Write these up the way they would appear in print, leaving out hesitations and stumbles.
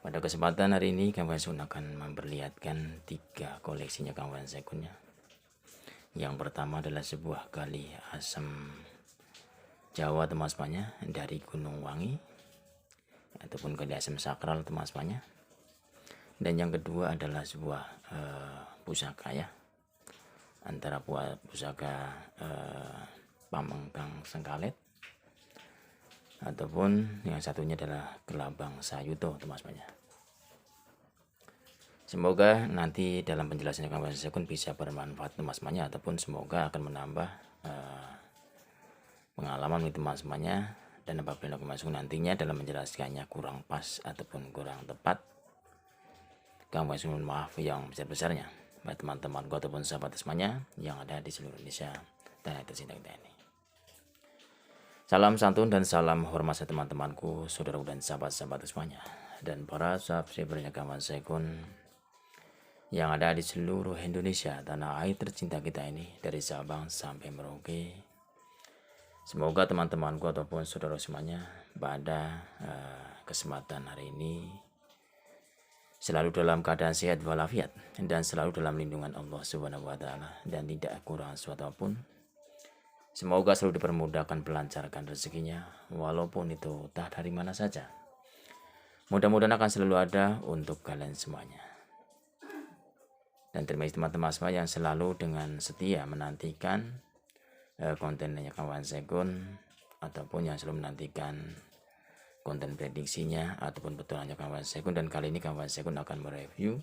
Pada kesempatan hari ini kawan Sekun akan memperlihatkan 3 koleksinya kawan Sekunnya. Yang pertama adalah sebuah kali asam Jawa teman-temannya dari Gunung Wangi ataupun kali asam sakral teman-temannya. Dan yang kedua adalah sebuah pusaka ya, antara pusaka Pamengkang Sengkalet ataupun yang satunya adalah Gelabang Sayuto teman-temannya. Semoga nanti dalam penjelasannya kawan Sekun bisa bermanfaat teman-temannya, ataupun semoga akan menambah pengalaman bagi teman-temannya. Dan apabila kawan Sekun nantinya dalam menjelaskannya kurang pas ataupun kurang tepat, kawan Sekun maaf yang besar-besarnya bagi teman-temanku ataupun sahabat semuanya yang ada di seluruh Indonesia dan tercinta kita ini. Salam santun dan salam hormat teman-temanku, saudaraku dan sahabat-sahabat semuanya, dan para subscribernya kawan Sekun yang ada di seluruh Indonesia, tanah air tercinta kita ini, dari Sabang sampai Merauke. Semoga teman-temanku ataupun saudara semuanya pada kesempatan hari ini selalu dalam keadaan sehat walafiat dan selalu dalam lindungan Allah Subhanahu wa taala dan tidak kurang suatu apapun. Semoga selalu dipermudahkan, pelancarkan rezekinya walaupun itu entah dari mana saja. Mudah-mudahan akan selalu ada untuk kalian semuanya. Dan terima kasih teman-teman semua yang selalu dengan setia menantikan kontennya kawan Sekun, ataupun yang selalu menantikan konten prediksinya ataupun petualangannya kawan Sekun. Dan kali ini kawan Sekun akan mereview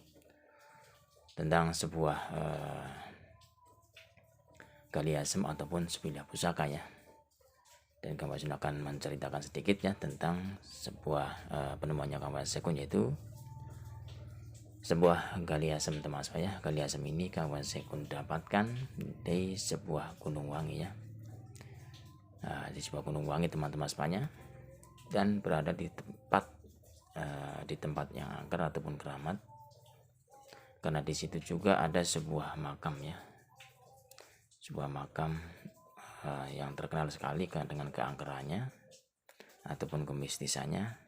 tentang sebuah kali asam ataupun sebilah pusaka ya. Dan kawan Sekun akan menceritakan sedikit ya tentang sebuah penemuannya kawan Sekun, yaitu sebuah gali asam teman saya. Gali asam ini kawan Sekun dapatkan di sebuah gunung wangi ya, di sebuah gunung wangi teman-teman semuanya, dan berada di tempat yang angker ataupun keramat, karena di situ juga ada sebuah makam ya, sebuah makam yang terkenal sekali dengan keangkerannya ataupun kemistisannya.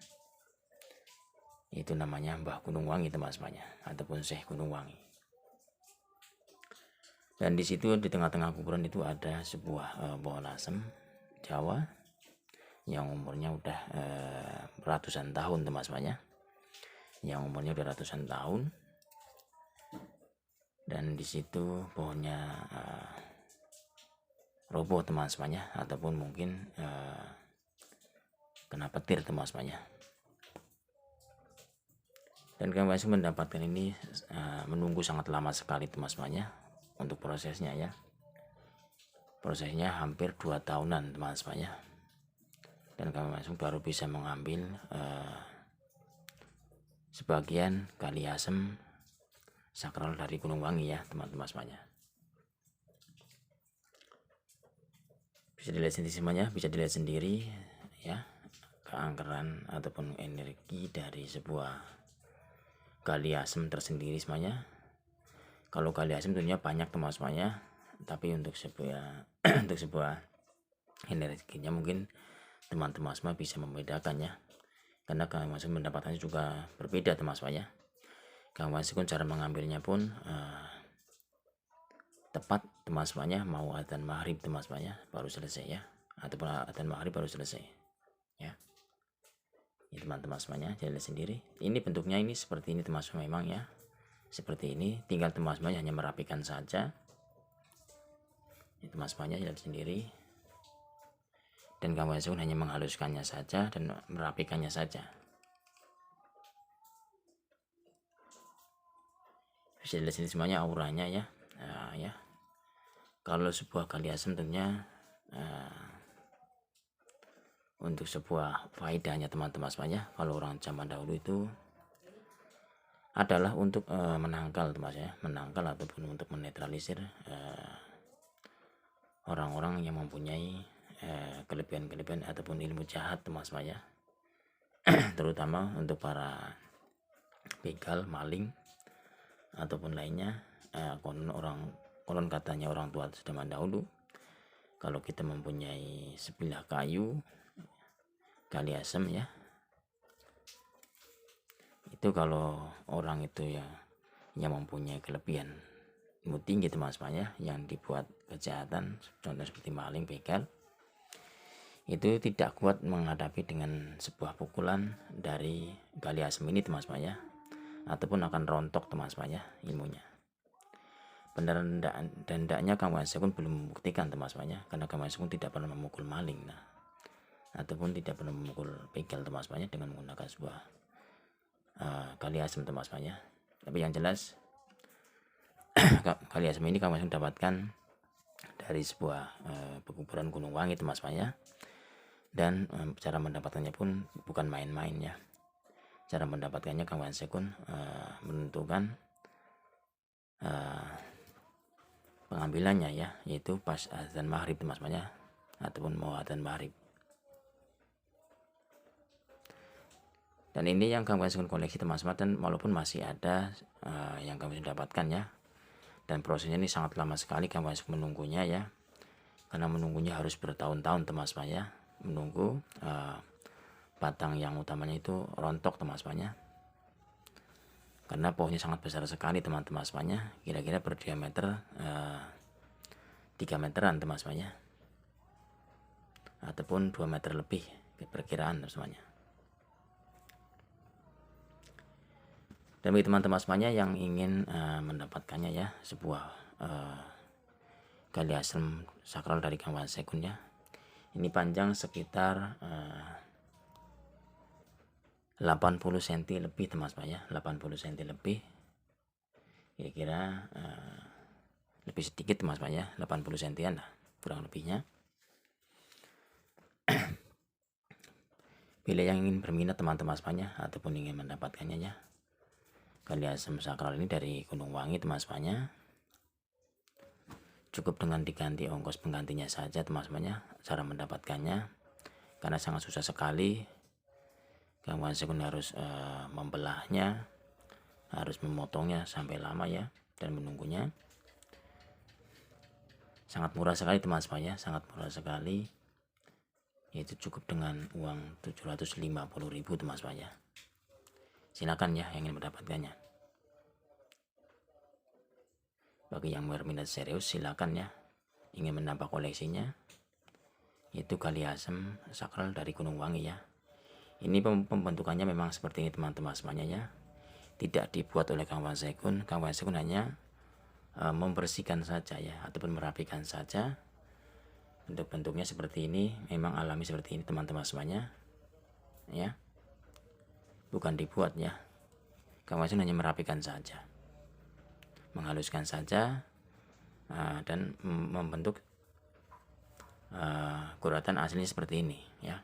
Itu namanya Mbah Gunung Wangi teman-temannya, ataupun Syekh Gunung Wangi. Dan di situ di tengah-tengah kuburan itu ada sebuah pohon asam Jawa yang umurnya udah ratusan tahun teman-temannya, yang umurnya udah ratusan tahun. Dan di situ pohonnya roboh teman-temannya, ataupun mungkin kena petir teman-temannya. Dan kami masih mendapatkan ini menunggu sangat lama sekali teman-temannya untuk prosesnya ya. Prosesnya hampir 2 tahunan teman-temannya. Dan kami masih baru bisa mengambil sebagian kali asam sakral dari Gunung Wangi ya teman-teman semuanya. Bisa dilihat sendiri semuanya, bisa dilihat sendiri ya keangkeran ataupun energi dari sebuah gali asam tersendiri semuanya. Kalau gali asam tentunya banyak teman semuanya, tapi untuk sebuah energinya mungkin teman-teman semua bisa membedakannya, karena kami masih mendapatkannya juga berbeda teman semuanya. Kami masih cara mengambilnya pun tepat teman semuanya, mau adzan maghrib teman semuanya baru selesai ya, ataupun adzan maghrib baru selesai ya. Ini teman-teman semuanya lihat sendiri, ini bentuknya ini seperti ini teman semua, memang ya seperti ini, tinggal teman semuanya hanya merapikan saja. Ini teman semuanya lihat sendiri, dan kawan Sekun hanya menghaluskannya saja dan merapikannya saja. Bisa dilihat sendiri semuanya auranya ya. Ya, kalau sebuah kali asam tentunya untuk sebuah faedahnya teman-teman semuanya, kalau orang zaman dahulu itu adalah untuk menangkal teman saya, menangkal ataupun untuk menetralisir orang-orang yang mempunyai kelebihan-kelebihan ataupun ilmu jahat teman semuanya. Terutama untuk para begal, maling ataupun lainnya. Konon katanya orang tua zaman dahulu, kalau kita mempunyai sebilah kayu kali asam ya, Itu kalau orang itu ya yang mempunyai kelebihan ilmu tinggi teman-teman ya, yang dibuat kejahatan contoh seperti maling, begal, itu tidak kuat menghadapi dengan sebuah pukulan dari gali asem ini teman-teman ya, ataupun akan rontok teman-teman ya ilmunya. Benar dan hendaknya Kang Wasekun belum membuktikan teman-teman ya, karena Kang Wasekun tidak pernah memukul maling ataupun tidak pernah memukul begal teman-teman ya, dengan menggunakan sebuah gali asem teman-teman ya. Tapi yang jelas gali asem ini Kang Wasekun dapatkan dari sebuah pekuburan Gunung Wangi teman-teman ya. Dan cara mendapatkannya pun bukan main-main ya. Cara mendapatkannya Kang Wasekun menentukan pengambilannya ya, yaitu pas azan maghrib teman-teman ya, ataupun mau azan maghrib. Dan ini yang Kang Wasekun koleksi teman-teman, dan walaupun masih ada yang Kang Wasekun dapatkan ya. Dan prosesnya ini sangat lama sekali Kang Wasekun menunggunya ya, karena menunggunya harus bertahun-tahun teman-teman ya, menunggu batang yang utamanya itu rontok teman-teman ya, karena pohonnya sangat besar sekali teman-teman ya, kira-kira berdiameter 3 meteran teman-teman ya, ataupun 2 meter lebih perkiraan teman-teman ya. Dan bagi teman-teman semuanya yang ingin mendapatkannya ya, sebuah gali asem sakral dari Kang Wasekun ya, ini panjang sekitar 80 cm lebih teman-teman ya, 80 cm lebih, kira-kira lebih sedikit teman-teman ya, 80 cm lah kurang lebihnya. Bila yang ingin berminat teman-teman semuanya ataupun ingin mendapatkannya ya, gali asem sakral ini dari Gunung Wangi teman-teman ya, cukup dengan diganti ongkos penggantinya saja teman-teman ya. Cara mendapatkannya karena sangat susah sekali, Kang Wasekun harus membelahnya, harus memotongnya sampai lama ya, dan menunggunya. Sangat murah sekali teman-teman ya, sangat murah sekali, yaitu cukup dengan uang 750.000 teman-teman ya. Silakan ya yang ingin mendapatkannya. Bagi yang berminat serius silakan ya, ingin menambah koleksinya, itu gali asem sakral dari Gunung Wangi ya. Ini pembentukannya memang seperti ini teman-teman semuanya ya, tidak dibuat oleh Kang Wasekun. Kang Wasekun hanya membersihkan saja ya, ataupun merapikan saja. Bentuk-bentuknya seperti ini, memang alami seperti ini teman-teman semuanya ya, bukan dibuat ya. Kang Wasekun hanya merapikan saja, menghaluskan saja, dan membentuk guratan aslinya seperti ini ya.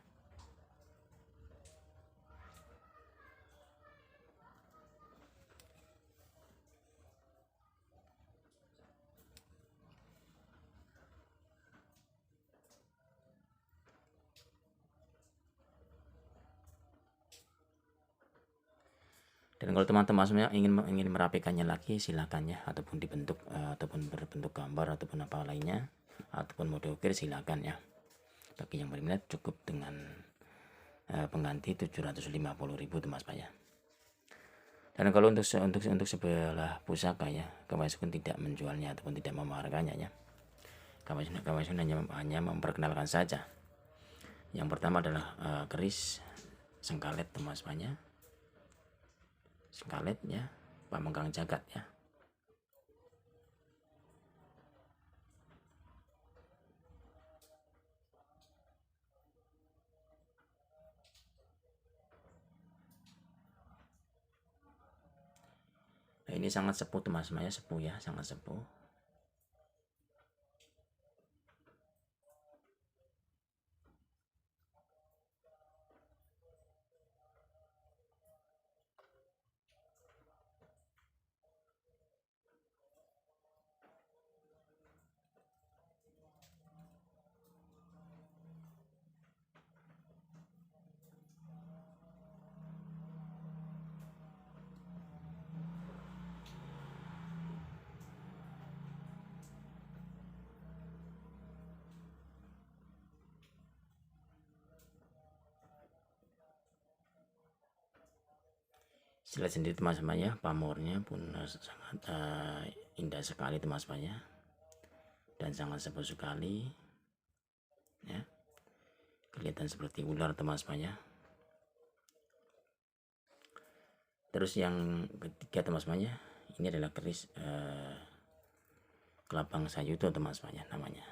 Dan kalau teman-teman semuanya ingin merapikannya lagi silakan ya, ataupun dibentuk ataupun berbentuk gambar ataupun apa lainnya, ataupun mode ukir silakan ya. Bagi yang berminat cukup dengan pengganti 750.000 teman-teman ya. Dan kalau untuk sebelah pusaka ya, Kang Wasekun tidak menjualnya ataupun tidak memamerkannya ya. Kang Wasekun hanya memperkenalkan saja. Yang pertama adalah keris sengkalet teman-teman ya, sengkalet ya, pamengkang jagat ya. Nah, ini sangat sepuh teman-teman ya, sepuh ya, sangat sepuh. Lihat sendiri teman-teman ya, pamornya pun sangat indah sekali teman-teman ya, dan sangat sepuh sekali ya, kelihatan seperti ular teman-teman ya. Terus yang ketiga teman-teman ya, ini adalah keris kelabang sayuto teman-teman ya namanya.